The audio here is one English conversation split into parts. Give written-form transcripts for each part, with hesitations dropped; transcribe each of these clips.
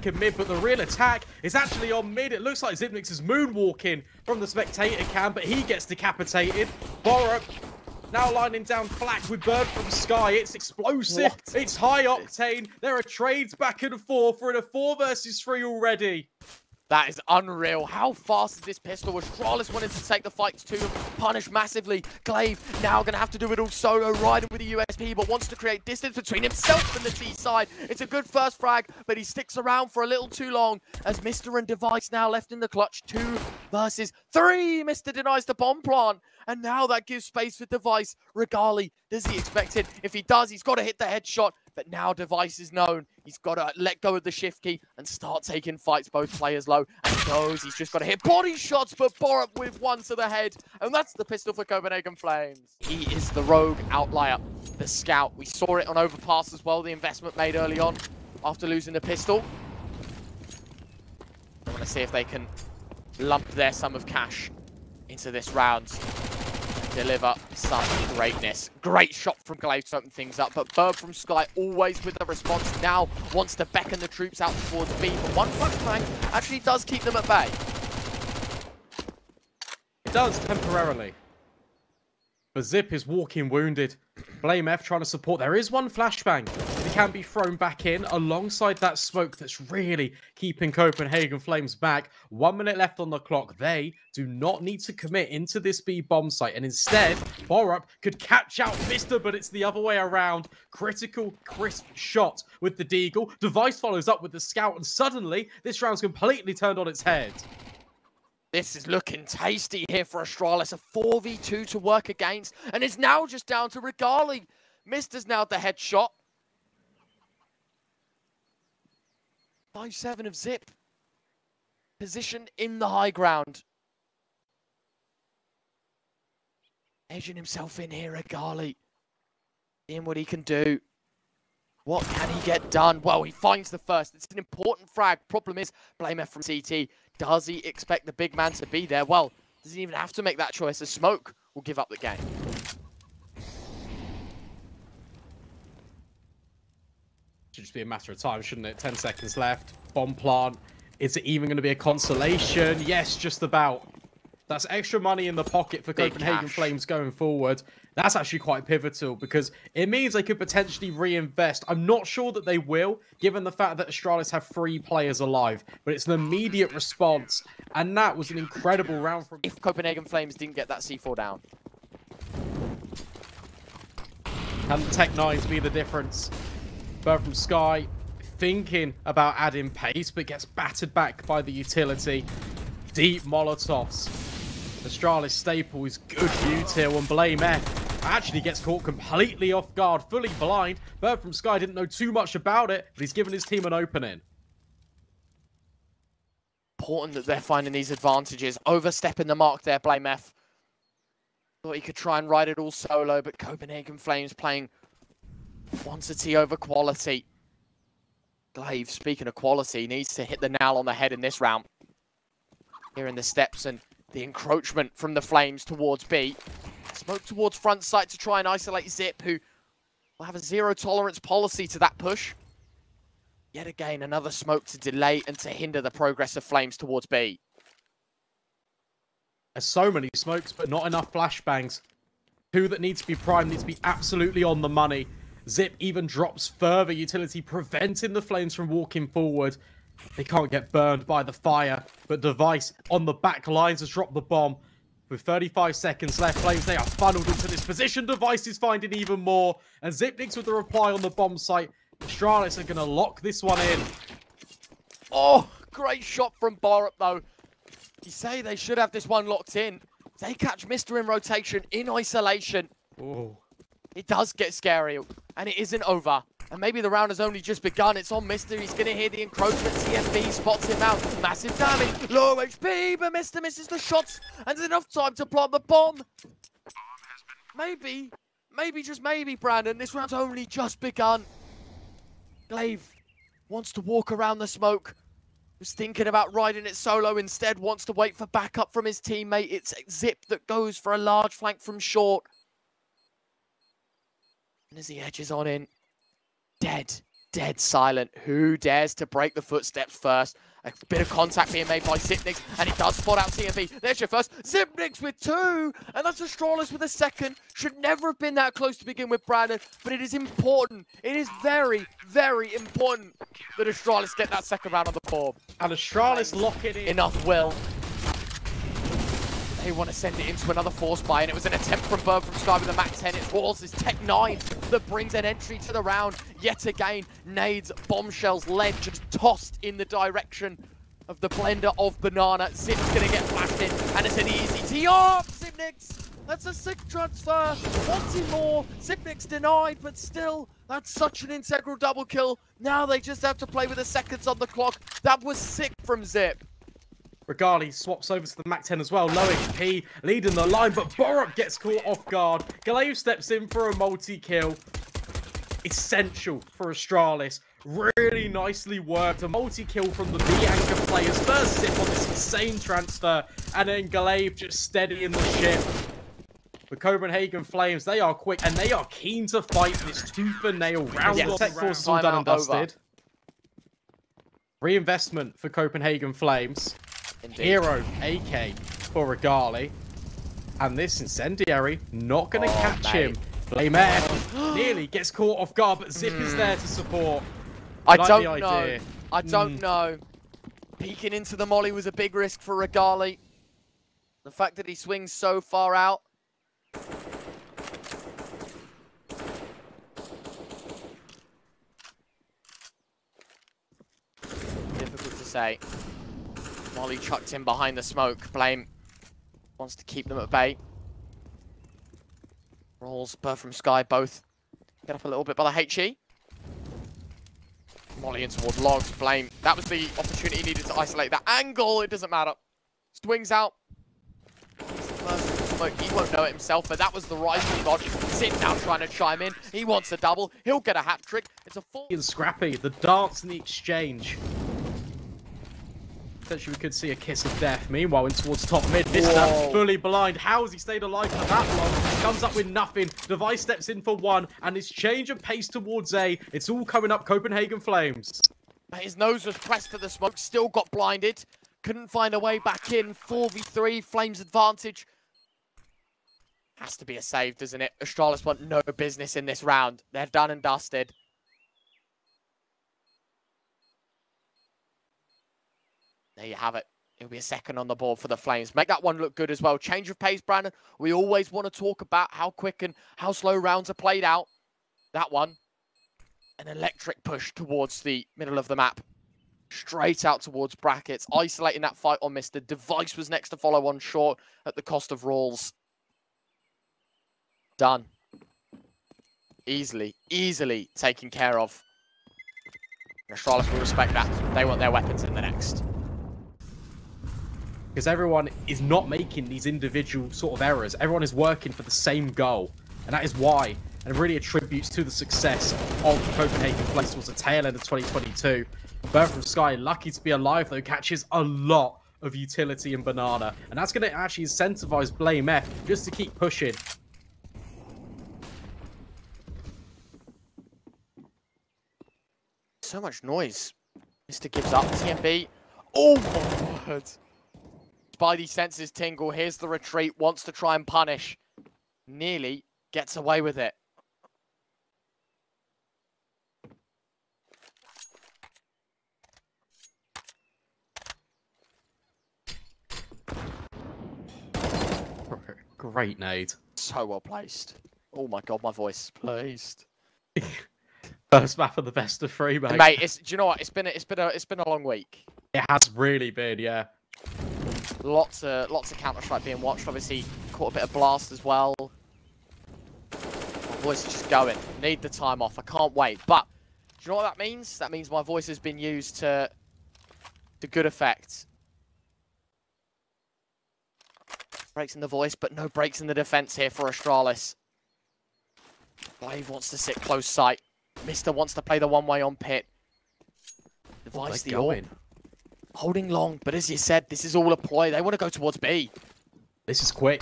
mid, but the real attack is actually on mid. It looks like Xipnix is moonwalking from the spectator cam, but he gets decapitated. Borup now lining down flak with Bird from Sky. It's explosive. What? It's high octane. There are trades back and forth. We're in a 4 versus 3 already. That is unreal. How fast is this pistol? Astralis wanted to take the fights to punish massively. Glaive now going to have to do it all solo, riding with the USP, but wants to create distance between himself and the T side. It's a good first frag, but he sticks around for a little too long as Mr. and Device now left in the clutch. 2 versus 3. Mr. denies the bomb plant, and now that gives space for Device. Regali, does he expect it? If he does, he's got to hit the headshot. But now Device is known. He's got to let go of the shift key and start taking fights, both players low. And he knows he's just got to hit body shots, but Borup with 1 to the head. And that's the pistol for Copenhagen Flames. He is the rogue outlier, the scout. We saw it on Overpass as well, the investment made early on after losing the pistol. I want to see if they can lump their sum of cash into this round. Deliver some greatness. Great shot from Glaive to open things up, but Bird from Sky always with the response. Now wants to beckon the troops out towards B, but one flashbang actually does keep them at bay. It does, temporarily. But Zip is walking wounded. Blame F trying to support. There is one flashbang. It can be thrown back in alongside that smoke that's really keeping Copenhagen Flames back. 1 minute left on the clock. They do not need to commit into this B bomb site. And instead, Borup could catch out Mr., but it's the other way around. Critical, crisp shot with the Deagle. Device follows up with the Scout, and suddenly, this round's completely turned on its head. This is looking tasty here for Astralis. A 4v2 to work against. And it's now just down to Regali. Mister's now the headshot. 5-7 of Zip. Positioned in the high ground. Edging himself in here, Regali. Seeing what he can do. What can he get done? Well, he finds the first. It's an important frag. Problem is, Blame F from CT. Does he expect the big man to be there? Well, doesn't even have to make that choice. A smoke will give up the game. Should just be a matter of time, shouldn't it? 10 seconds left. Bomb plant. Is it even going to be a consolation? Yes, just about. That's extra money in the pocket for Copenhagen Flames going forward. That's actually quite pivotal because it means they could potentially reinvest. I'm not sure that they will, given the fact that Astralis have 3 players alive. But it's an immediate response, and that was an incredible round from... If Copenhagen Flames didn't get that C4 down. Can the Tech 9s be the difference? Bird from Sky thinking about adding pace, but gets battered back by the utility. Deep Molotovs. Astralis staple is good util, and Blame F actually gets caught completely off guard, fully blind. Bird from Sky didn't know too much about it, but he's given his team an opening. Important that they're finding these advantages. Overstepping the mark there, Blame F. Thought he could try and ride it all solo, but Copenhagen Flames playing quantity over quality. Glaive, speaking of quality, needs to hit the nail on the head in this round. Here in the steps and the encroachment from the Flames towards B. Smoke towards front side to try and isolate Zip, who will have a zero tolerance policy to that push. Yet again, another smoke to delay and to hinder the progress of Flames towards B. There's so many smokes, but not enough flashbangs. 2 that need to be primed, need to be absolutely on the money. Zip even drops further utility, preventing the Flames from walking forward. They can't get burned by the fire, but Device on the back lines has dropped the bomb. With 35 seconds left, Flames, they are funneled into this position. Device is finding even more, and Xipnix with the reply on the bomb site. Astralis are going to lock this one in. Oh, great shot from Borup, though. You say they should have this one locked in. They catch Mr. in rotation, in isolation. Oh. It does get scary, and it isn't over. And maybe the round has only just begun. It's on Mr. He's going to hear the encroachment. CFB spots him out. Massive damage. Low HP, but Mr. misses the shots. And there's enough time to plant the bomb. Maybe, just maybe, Brandon. This round's only just begun. Glaive wants to walk around the smoke. Was thinking about riding it solo. Instead, wants to wait for backup from his teammate. It's Zip that goes for a large flank from short. And as he edges on in, dead dead silent. Who dares to break the footsteps first? A bit of contact being made by Xipnix, and he does spot out TNV. There's your first. Xipnix with 2, and that's Astralis with a second. Should never have been that close to begin with, Brandon, but it is important. It is very, very important that Astralis get that second round on the board. And Astralis lock it in. Enough will. They want to send it into another force buy, and it was an attempt from Berg from Sky with a Mac 10. It's Walls' Tech 9 that brings an entry to the round. Yet again, nades, bombshells, lead just tossed in the direction of the blender of Banana. Zip's going to get flashed in, and it's an easy tee off. Xipnix, that's a sick transfer. Wanting more. Xipnix denied, but still, that's such an integral double kill. Now they just have to play with the seconds on the clock. That was sick from Zip. Regali swaps over to the Mac 10 as well. Low HP, leading the line, but Borup gets caught off guard. Glaive steps in for a multi-kill. Essential for Astralis. Really nicely worked. A multi-kill from the B-Anchor players. First Zip on this insane transfer, and then Glaive just steadying the ship. The Copenhagen Flames, they are quick, and they are keen to fight this tooth and nail round. Yes. Tech Force is all done and dusted. Reinvestment for Copenhagen Flames. Indeed. Hero AK for Regali. And this incendiary not going to catch him. Flame F nearly gets caught off guard, but Zip is there to support. I don't know. Peeking into the molly was a big risk for Regali. The fact that he swings so far out. Difficult to say. Molly chucked in behind the smoke. Blame wants to keep them at bay. Rolls, Burr from Sky, both get up a little bit by the HE. Molly in towards logs. Blame. That was the opportunity he needed to isolate that angle. It doesn't matter. Swings out. He's the first smoke. He won't know it himself, but that was the right dodge. Sit now trying to chime in. He wants a double. He'll get a hat trick. It's a full. And Scrappy, the dance and the exchange. Potentially we could see a kiss of death. Meanwhile, in towards top mid, Vista fully blind. How has he stayed alive for that long? Comes up with nothing. Device steps in for 1, and his change of pace towards A. It's all coming up Copenhagen Flames. His nose was pressed for the smoke. Still got blinded. Couldn't find a way back in. 4v3, Flames advantage. Has to be a save, doesn't it? Astralis want no business in this round. They're done and dusted. There you have it. It'll be a second on the board for the Flames. Make that one look good as well. Change of pace, Brandon. We always want to talk about how quick and how slow rounds are played out. That one. An electric push towards the middle of the map. Straight out towards brackets. Isolating that fight on Mr. Device was next to follow on short at the cost of Rawls. Done. Easily taken care of. Astralis will respect that. They want their weapons in the next. Because everyone is not making these individual sort of errors. Everyone is working for the same goal. And that is why, and it really attributes to the success of the Copenhagen Flames towards the tail end of 2022. Burr from Sky, lucky to be alive though, catches a lot of utility in Banana. And that's going to actually incentivize Blame F just to keep pushing. So much noise. Mr. gives up. TMB. Oh my word. Spidey senses tingle. Here's the retreat. Wants to try and punish. Nearly gets away with it. Great nade. So well placed. Oh my god, my voice is placed. First map of the best of 3, mate. Mate, do you know what? It's been a long week. It has really been, yeah. Lots of Counter-Strike being watched. Obviously, caught a bit of blast as well. My voice is just going. Need the time off. I can't wait. But do you know what that means? That means my voice has been used to good effect. Breaks in the voice, but no breaks in the defense here for Astralis. Glaive wants to sit close sight. Mister wants to play the one-way on pit. Device the orb. Holding long, but as you said, this is all a ploy. They want to go towards B. This is quick.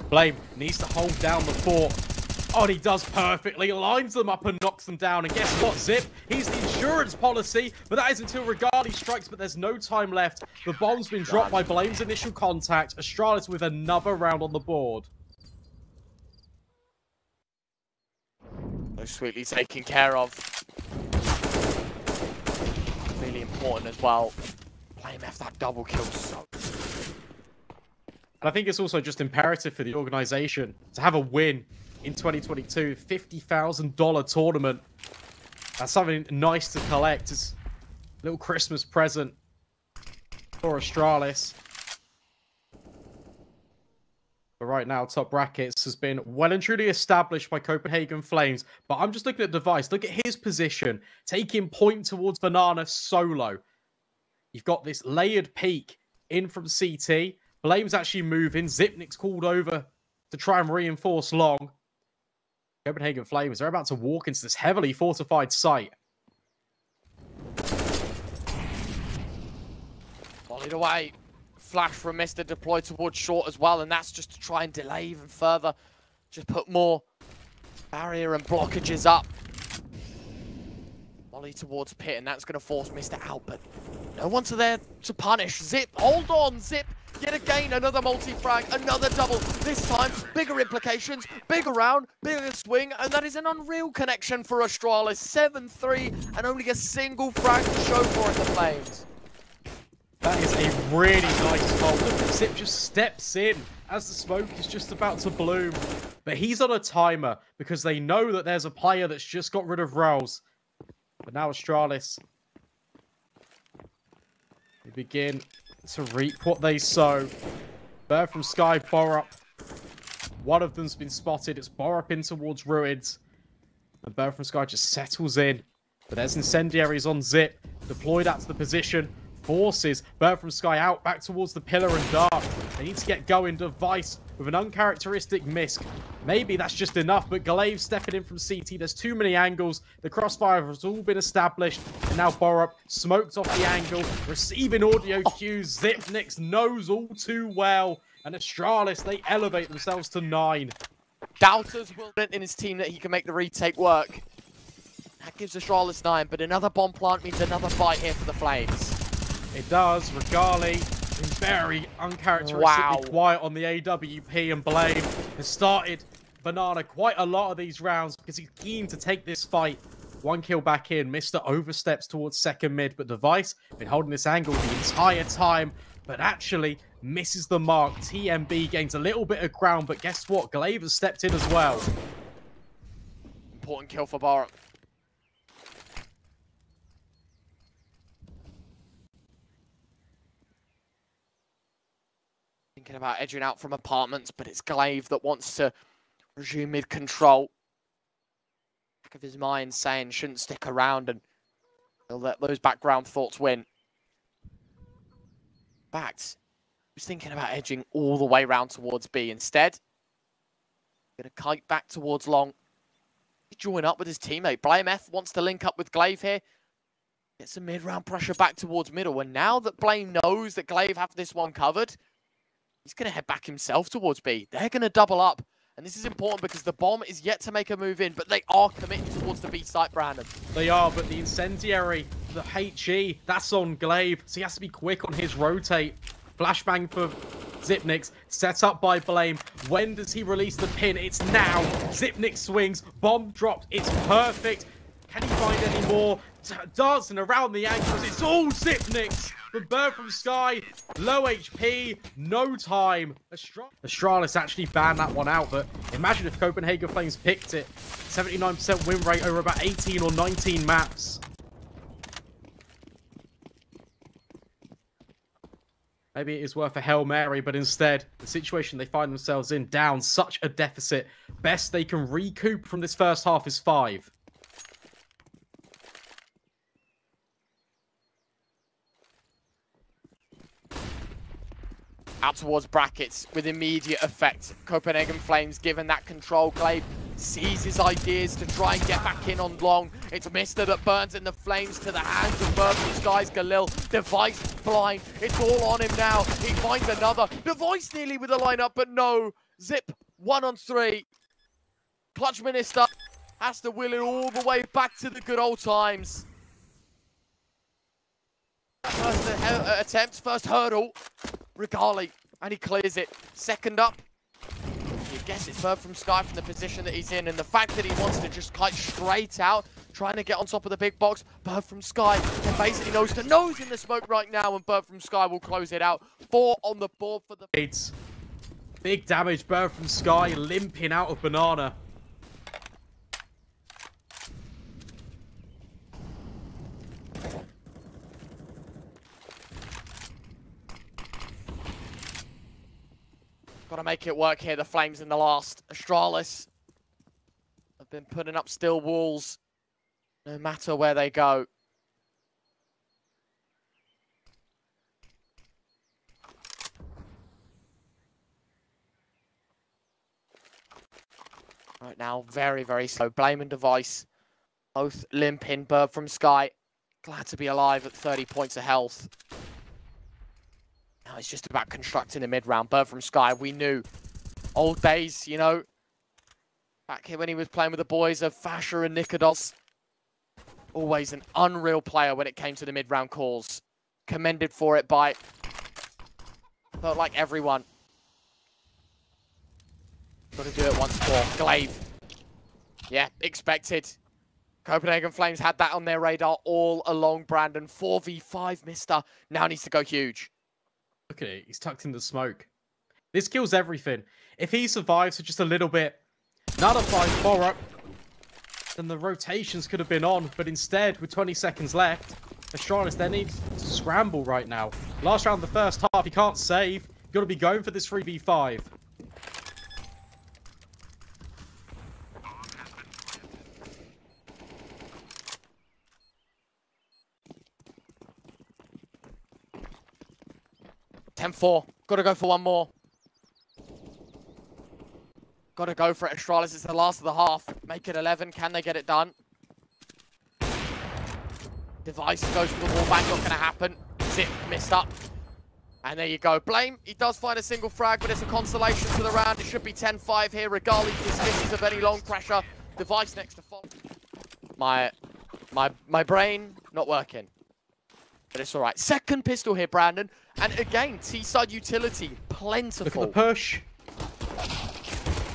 Blame needs to hold down the fort. Oh, and he does perfectly, lines them up and knocks them down. And guess what, Zip? He's the insurance policy, but that is until Regali strikes, but there's no time left. The bomb's been dropped by Blame's initial contact. Astralis with another round on the board. So sweetly taken care of. Really important as well. Blame F that double kill so. And I think it's also just imperative for the organization to have a win in 2022, $50,000 tournament. That's something nice to collect. It's a little Christmas present for Astralis. But right now, top brackets has been well and truly established by Copenhagen Flames. But I'm just looking at Device. Look at his position. Taking point towards Banana solo. You've got this layered peak in from CT. Blame's actually moving. Zipnik's called over to try and reinforce long. Copenhagen Flames, they're about to walk into this heavily fortified site. Volleyed away. Flash from Mr. deployed towards short as well, and that's just to try and delay even further. Just put more barrier and blockages up. Volley towards pit, and that's going to force Mr. out, but no one's there to punish. Zip, hold on, Zip. Yet again, another multi-frag, another double. This time, bigger implications, bigger round, bigger swing, and that is an unreal connection for Astralis. 7-3, and only a single frag to show for it, the Flames. That is a really nice goal. Look at Zip just steps in as the smoke is just about to bloom. But he's on a timer because they know that there's a player that's just got rid of Rolls. But now Astralis, they begin to reap what they sow. Bird from Sky, Borup. One of them's been spotted. It's Borup in towards Ruins. And Bird from Sky just settles in. But there's incendiaries on Zip. Deployed out to the position. Forces Bird from Sky out back towards the pillar and dark. They need to get going. Device with an uncharacteristic miss. Maybe that's just enough, but Glaive stepping in from CT. There's too many angles. The crossfire has all been established. And now Borup smoked off the angle, receiving audio cues. Zipnix knows all too well. And Astralis, they elevate themselves to 9. Doubters will in his team that he can make the retake work. That gives Astralis 9, but another bomb plant means another fight here for the Flames. It does. Regali been very uncharacteristically quiet on the AWP, and Blame has started Banana quite a lot of these rounds because he's keen to take this fight. 1 kill back in. Mr. oversteps towards second mid, but Device been holding this angle the entire time, but actually misses the mark. TMB gains a little bit of ground, but guess what? Glaive has stepped in as well. Important kill for Borup. Thinking about edging out from apartments, but it's Glaive that wants to resume mid-control. Back of his mind saying shouldn't stick around, and he'll let those background thoughts win. In fact, he was thinking about edging all the way around towards B instead. Gonna kite back towards long. Join up with his teammate. Blame F wants to link up with Glaive here. Get some mid-round pressure back towards middle, and now that Blame knows that Glaive have this one covered, he's going to head back himself towards B. They're going to double up. And this is important because the bomb is yet to make a move in, but they are committing towards the B site, Brandon. They are, but the incendiary, the HE, that's on Glaive. So he has to be quick on his rotate. Flashbang for Zipnix, set up by Blame. When does he release the pin? It's now. Zipnix swings, bomb dropped. It's perfect. Can he find any more? Dancing around the ankles. It's all Zipnix. The Bird from Sky, low HP, no time. Astralis actually banned that one out, but imagine if Copenhagen Flames picked it. 79% win rate over about 18 or 19 maps. Maybe it is worth a Hail Mary, but instead, the situation they find themselves in, down such a deficit, best they can recoup from this first half is 5. Out towards brackets with immediate effect. Copenhagen Flames given that control. Glaive sees his ideas to try and get back in on long. It's Mr. that burns in the flames to the hands of Bird from Sky's Galil. Device blind. It's all on him now. He finds another. Device nearly with the lineup, but no. Zip 1 on 3. Clutch Minister has to will it all the way back to the good old times. First attempt, first hurdle. Regali, and he clears it. Second up. You guess it's Bird from Sky from the position that he's in, and the fact that he wants to just kite straight out, trying to get on top of the big box. Bird from Sky and basically nose to nose in the smoke right now, and Bird from Sky will close it out. 4 on the board for the... Big damage, Bird from Sky limping out of Banana. Got to make it work here. The Flames in the last. Astralis have been putting up still walls no matter where they go. Right now, very, very slow. Blame and Device both limping. Bird from Sky glad to be alive at 30 points of health. Now it's just about constructing a mid-round. Bird from Sky, we knew. Old days, you know. Back here when he was playing with the boys of Fasher and Nikodos. Always an unreal player when it came to the mid-round calls. Commended for it by, felt like everyone. Got to do it once more. Glaive. Yeah, expected. Copenhagen Flames had that on their radar all along, Brandon. 4v5, Mister. Now needs to go huge. Look at it. He's tucked in the smoke. This kills everything. If he survives for just a little bit, another 5-4 up, then the rotations could have been on. But instead, with 20 seconds left, Astralis then needs to scramble right now. Last round of the first half, he can't save. You've got to be going for this 3v5. $10-4. Got to go for one more. Got to go for it, Astralis. It's the last of the half. Make it 11. Can they get it done? Device goes for the wallbang. Not going to happen. Zip missed up. And there you go. Blame. He does find a single frag, but it's a consolation for the round. It should be 10-5 here. Regali dismisses of any long pressure. Device next to follow. My brain not working. But it's all right. Second pistol here, Brandon. And again, T-side utility, plentiful. Look at the push.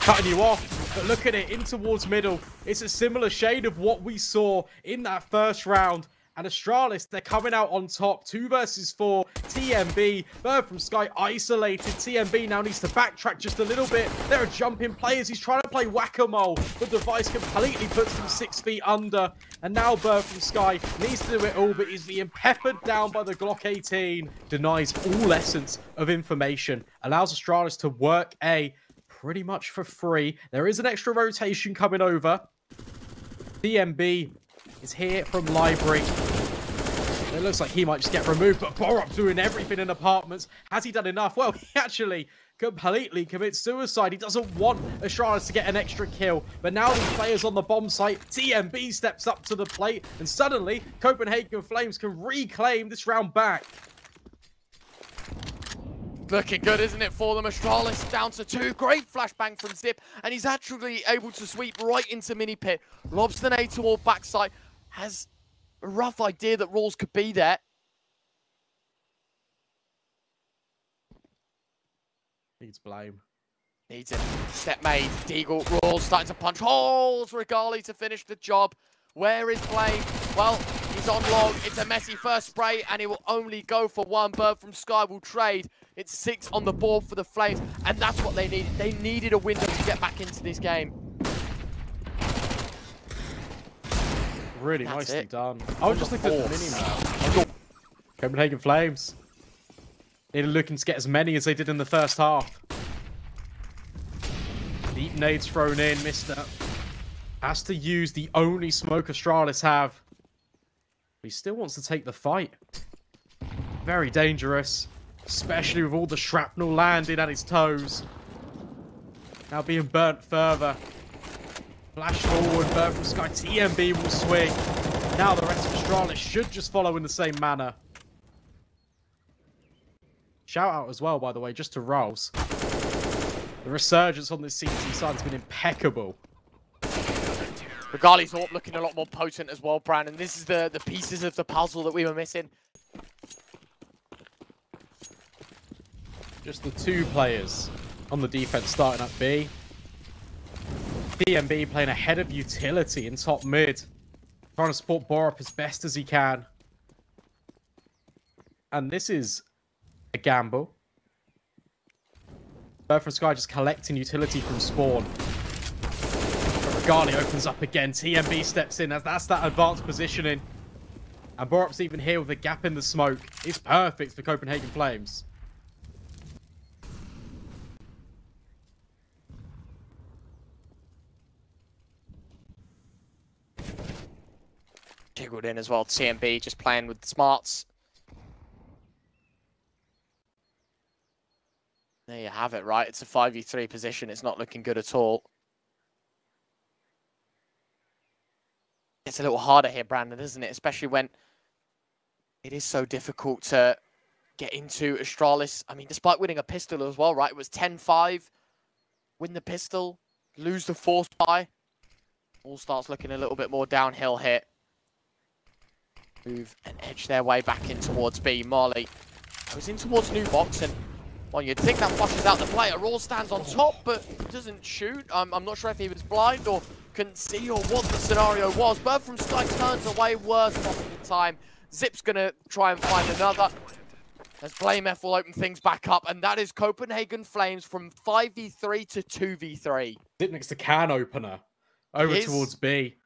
Cutting you off. But look at it, in towards middle. It's a similar shade of what we saw in that first round. And Astralis, they're coming out on top. 2 versus 4. TMB, Bird from Sky isolated. TMB now needs to backtrack just a little bit. There are jumping players. He's trying to play whack-a-mole. The Device completely puts him 6 feet under. And now Bird from Sky needs to do it all, but he's being peppered down by the Glock 18. Denies all essence of information. Allows Astralis to work A pretty much for free. There is an extra rotation coming over. TMB is here from Library. It looks like he might just get removed, but Borup doing everything in apartments. Has he done enough? Well, he actually completely commits suicide. He doesn't want Astralis to get an extra kill. But now these players on the bomb site, TMB steps up to the plate, and suddenly Copenhagen Flames can reclaim this round back. Looking good, isn't it, for them? Astralis down to 2. Great flashbang from Zip, and he's actually able to sweep right into mini pit. Lobs the nade toward backside. Has a rough idea that Rawls could be there. Needs Blame. Needs it. Step made. Deagle. Rawls starting to punch holes. Regali to finish the job. Where is Blame? Well, he's on long. It's a messy first spray, and he will only go for 1. Bird from Sky will trade. It's 6 on the board for the Flames, and that's what they needed. They needed a window to get back into this game. Really nicely done. I was just looking at the mini-map. Copenhagen Flames. They're looking to get as many as they did in the first half. Deep nades thrown in. Mister has to use the only smoke Astralis have. He still wants to take the fight. Very dangerous. Especially with all the shrapnel landing at his toes. Now being burnt further. Flash forward, Bird from Sky. TMB will swing. Now the rest of Astralis should just follow in the same manner. Shout out as well, by the way, just to Rolls. The resurgence on this CT side has been impeccable. Regali's AWP looking a lot more potent as well, Brandon. This is the pieces of the puzzle that we were missing. Just the two players on the defense starting up B. TMB playing ahead of utility in top mid. Trying to support Borup as best as he can. And this is a gamble. From Sky just collecting utility from spawn. But Regali opens up again. TMB steps in. That's that advanced positioning. And Borup's even here with a gap in the smoke. It's perfect for Copenhagen Flames. Jiggled in as well. TMB just playing with the smarts. There you have it, right? It's a 5v3 position. It's not looking good at all. It's a little harder here, Brandon, isn't it? Especially when it is so difficult to get into Astralis. I mean, despite winning a pistol as well, right? It was 10-5. Win the pistol. Lose the force buy. All starts looking a little bit more downhill here. Move and edge their way back in towards B. Marley goes in towards new box and... well, you'd think that flushes out the player. Raw stands on top, but doesn't shoot. I'm not sure if he was blind or couldn't see or what the scenario was. Bird from Sky turns away, worst possible time. Zip's going to try and find another. As BlameF will open things back up, and that is Copenhagen Flames from 5v3 to 2v3. Zip next to can opener over towards B.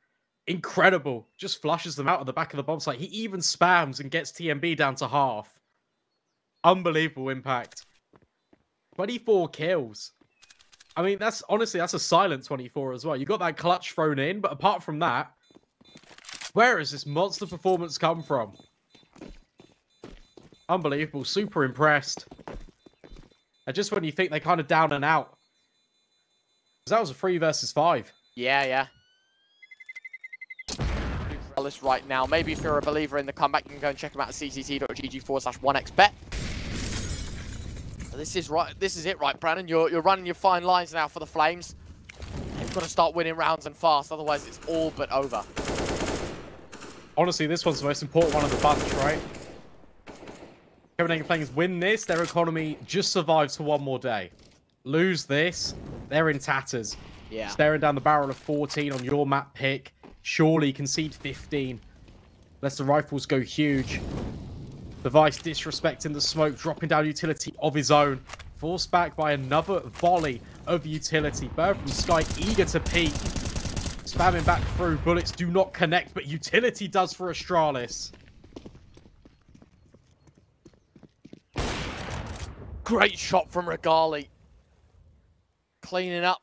Incredible. Just flushes them out at the back of the bomb site. He even spams and gets TMB down to half. Unbelievable impact. 24 kills. I mean, that's honestly, that's a silent 24 as well. You got that clutch thrown in, but apart from that, where has this monster performance come from? Unbelievable. Super impressed. And just when you think they kind of down and out. Because that was a 3 versus 5. Yeah. Right now. Maybe if you're a believer in the comeback, you can go and check them out at cct.gg/1xbet. This is right. This is it, right, Brandon? You're running your fine lines now for the Flames. They've got to start winning rounds and fast, otherwise it's all but over. Honestly, this one's the most important one of the bunch, right? Copenhagen Flames win this, their economy just survives for one more day. Lose this, they're in tatters. Yeah. Staring down the barrel of 14 on your map pick. Surely concede 15. Lest the rifles go huge. Device disrespecting the smoke, dropping down utility of his own. Forced back by another volley of utility. Bird from Sky eager to peek. Spamming back through. Bullets do not connect, but utility does for Astralis. Great shot from Regali. Cleaning up.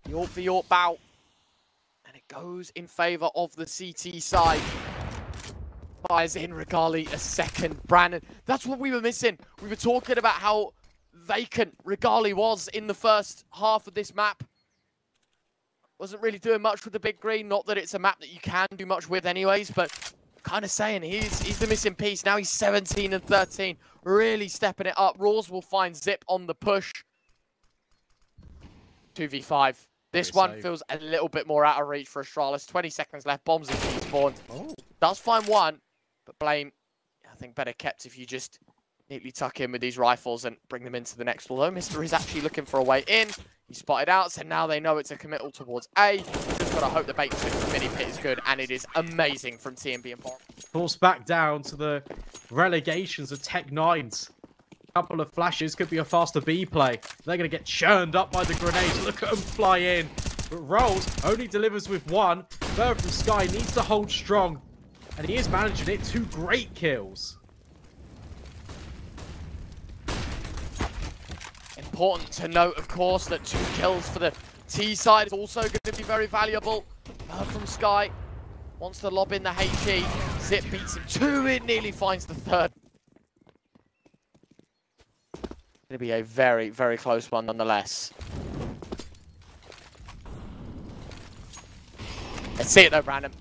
York for York bout. And it goes in favour of the CT side. Fires in Regali a second. Brandon, that's what we were missing. We were talking about how vacant Regali was in the first half of this map. Wasn't really doing much with the big green. Not that it's a map that you can do much with anyways, but kind of saying he's the missing piece. Now he's 17 and 13. Really stepping it up. Raws will find Zip on the push. 2v5. This one feels a little bit more out of reach for Astralis. 20 seconds left. Bombs in spawn. Oh. Does find one. But Blame, I think better kept if you just neatly tuck in with these rifles and bring them into the next. Although Mr. is actually looking for a way in. He spotted out, so now they know it's a committal towards A. Just got to hope the bait switch for mini pit is good, and it is amazing from TMB and Borup. Forced back down to the relegations of Tech 9s. Couple of flashes, could be a faster B play. They're going to get churned up by the grenades. Look at them fly in. But Rolls only delivers with one. Bird from Sky needs to hold strong. And he is managing it. 2 great kills. Important to note, of course, that 2 kills for the T side is also going to be very valuable. Bird from Sky wants to lob in the HE. Zip beats him 2. It nearly finds the 3rd. Going to be a very, very close one nonetheless. Let's see it though, Brandon.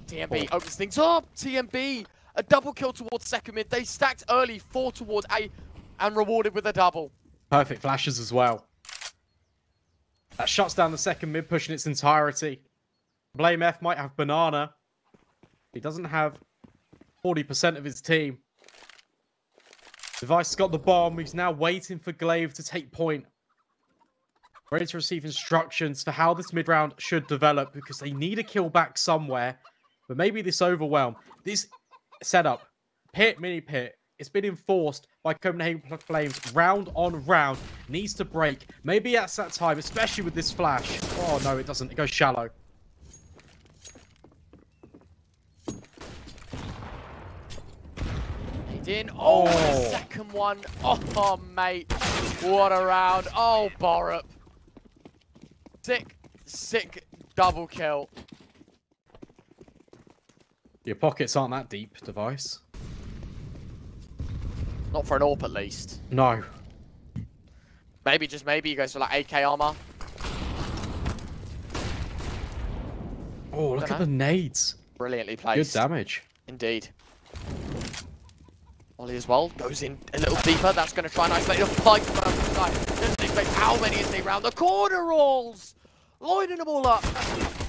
TMB opens things up. TMB, a double kill towards second mid. They stacked early, 4 towards A, and rewarded with a double. Perfect flashes as well. That shuts down the second mid, pushing its entirety. Blame F might have banana. He doesn't have 40% of his team. Device got the bomb. He's now waiting for Glaive to take point. Ready to receive instructions for how this mid-round should develop because they need a kill back somewhere. But maybe this overwhelm, this setup, pit, mini pit, it's been enforced by Copenhagen Flames round on round. Needs to break. Maybe that's that time, especially with this flash. Oh, no, it doesn't. It goes shallow. In. Oh, the second one. Oh, mate. What a round. Oh, Borup. Sick, sick double kill. Your pockets aren't that deep, Device. Not for an AWP, at least. No. Maybe, just maybe, he goes for, like, AK armor. Oh, look at the nades. Brilliantly placed. Good damage. Indeed. Ollie as well goes in a little deeper. That's going to try and isolate the fight. Doesn't expect how many is they round the corner rolls, lining them all up.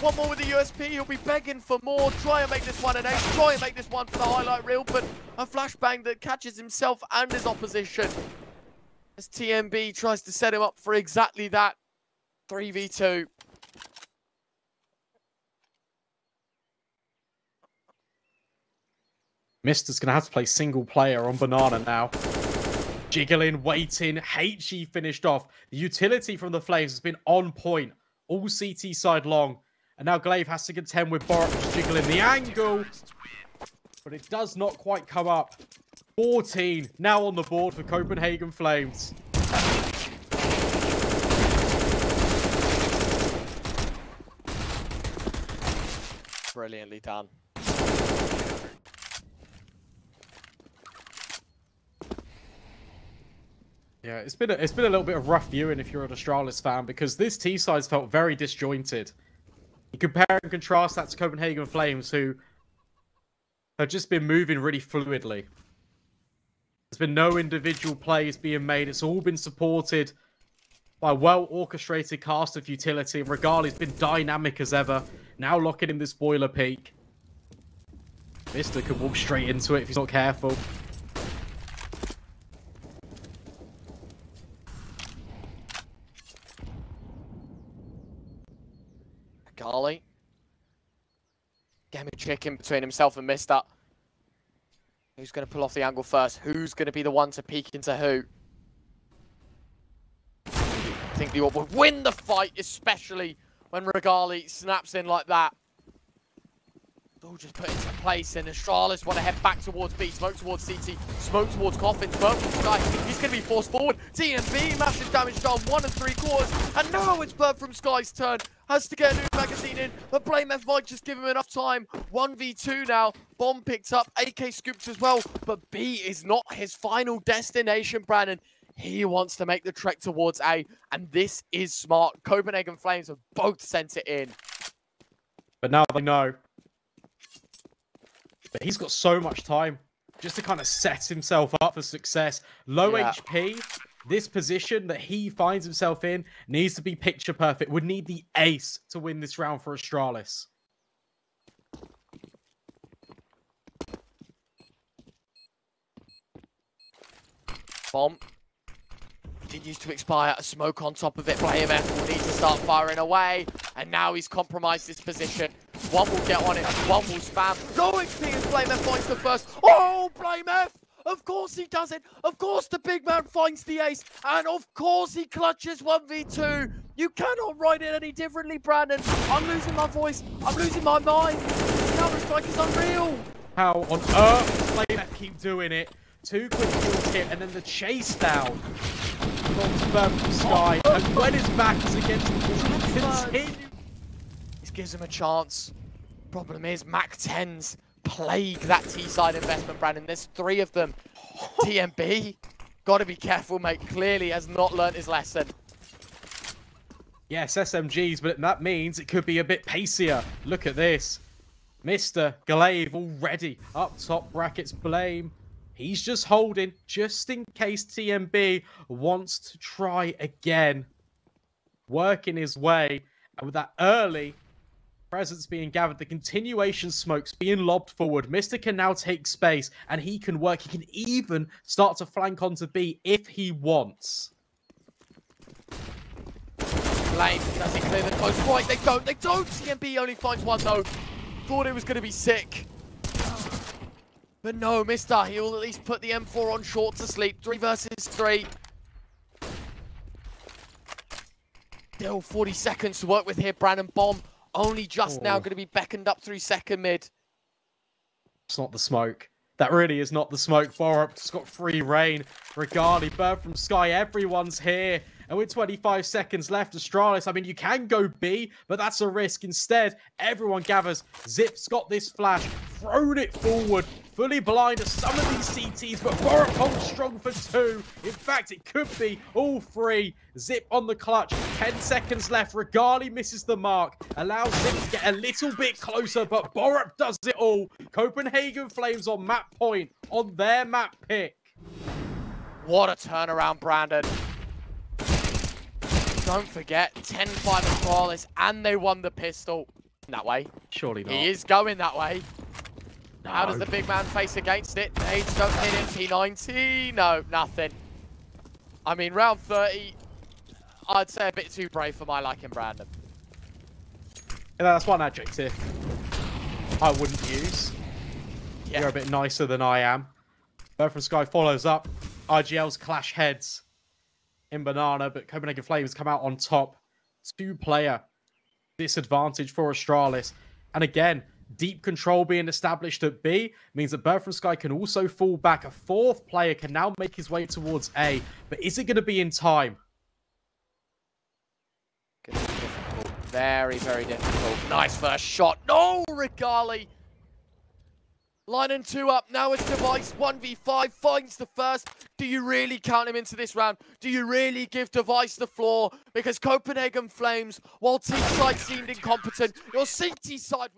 One more with the USP. He'll be begging for more. Try and make this one an ace. Try and make this one for the highlight reel. But a flashbang that catches himself and his opposition as TMB tries to set him up for exactly that 3v2. Mister's going to have to play single player on Banana now. Jiggling, waiting. HE finished off. The utility from the Flames has been on point. All CT side long. And now Glaive has to contend with Borup just jiggling the angle. But it does not quite come up. 14 now on the board for Copenhagen Flames. Brilliantly done. Yeah, it's been a little bit of rough viewing if you're an Astralis fan because this T side's felt very disjointed. You compare and contrast that to Copenhagen Flames, who have just been moving really fluidly. There's been no individual plays being made. It's all been supported by a well-orchestrated cast of utility. And Regali's been dynamic as ever. Now locking in this boiler peak. Mister could walk straight into it if he's not careful. Regali. Game of chicken between himself and Mister. Who's going to pull off the angle first? Who's going to be the one to peek into who? I think the AWP would win the fight, especially when Regali snaps in like that. All just put into place, and Astralis want to head back towards B. Smoke towards CT, smoke towards Coffin, smoke from Sky. He's going to be forced forward. TMB, massive damage done, 1 3/4. And now it's Bird from Sky's turn. Has to get a new magazine in, but Blame F might just give him enough time. 1v2 now. Bomb picked up, AK scooped as well, but B is not his final destination, Brandon. He wants to make the trek towards A, and this is smart. Copenhagen Flames have both sent it in. But now they know. But he's got so much time just to kind of set himself up for success. Low HP, this position that he finds himself in needs to be picture perfect. Would need the ace to win this round for Astralis. Bomb continues to expire. A smoke on top of it. Blame F will need to start firing away. And now he's compromised his position. One will get on it, one will spam. No XP as Blame F finds the first. Oh, Blame F! Of course he does it. Of course the big man finds the ace. And of course he clutches 1v2. You cannot write it any differently, Brandon. I'm losing my voice. I'm losing my mind. Counter-Strike is unreal. How on earth does Blame F keep doing it? 2 quick kill kit and then the chase down. From Sky. And when his back is against the wall, continue. This gives him a chance. Problem is, Mac 10s plague that T-side investment, Brandon. There's 3 of them. TMB, gotta be careful, mate. Clearly has not learnt his lesson. Yes, SMGs, but that means it could be a bit pacier. Look at this. Mr. Glaive already up top brackets. Blame. He's just holding, just in case TMB wants to try again. Working his way. And with that early presence being gathered, the continuation smokes being lobbed forward. Mr. can now take space, and he can work. He can even start to flank onto B if he wants. Flame, does he clear the close right? They don't! TMB only finds one though. Thought it was going to be sick. But no, Mr. He'll at least put the M4 on short to sleep. 3 versus 3. Still 40 seconds to work with here. Brandon Bomb only just now going to be beckoned up through second mid. It's not the smoke. That really is not the smoke. Borup's got free reign. Regali, Bird from Sky, everyone's here. And with 25 seconds left, Astralis, I mean, you can go B, but that's a risk. Instead, everyone gathers. Zip's got this flash, thrown it forward, fully blind to some of these CTs, but Borup holds strong for 2. In fact, it could be all 3. Zip on the clutch, 10 seconds left. Regali misses the mark, allows Zip to get a little bit closer, but Borup does it all. Copenhagen Flames on map point, on their map pick. What a turnaround, Brandon. Don't forget, 10-5 Astralis, and they won the pistol. That way. Surely not. He is going that way. No. How does the big man face against it? Nades don't hit him. P90. No, nothing. I mean, round 30, I'd say a bit too brave for my liking, Brandon. Yeah, that's one adjective I wouldn't use. Yeah. You're a bit nicer than I am. Bird from Sky follows up. IGL's clash heads in Banana, but Copenhagen Flames come out on top. 2-player disadvantage for Astralis. And again, deep control being established at B means that Bird from Sky can also fall back. A 4th player can now make his way towards A. But is it going to be in time? Gonna be difficult. Very, very difficult. Nice first shot. No, Regali. Line and 2 up. Now it's Device. 1v5. Finds the first. Do you really count him into this round? Do you really give Device the floor? Because Copenhagen Flames, while team side seemed incompetent, your CT side...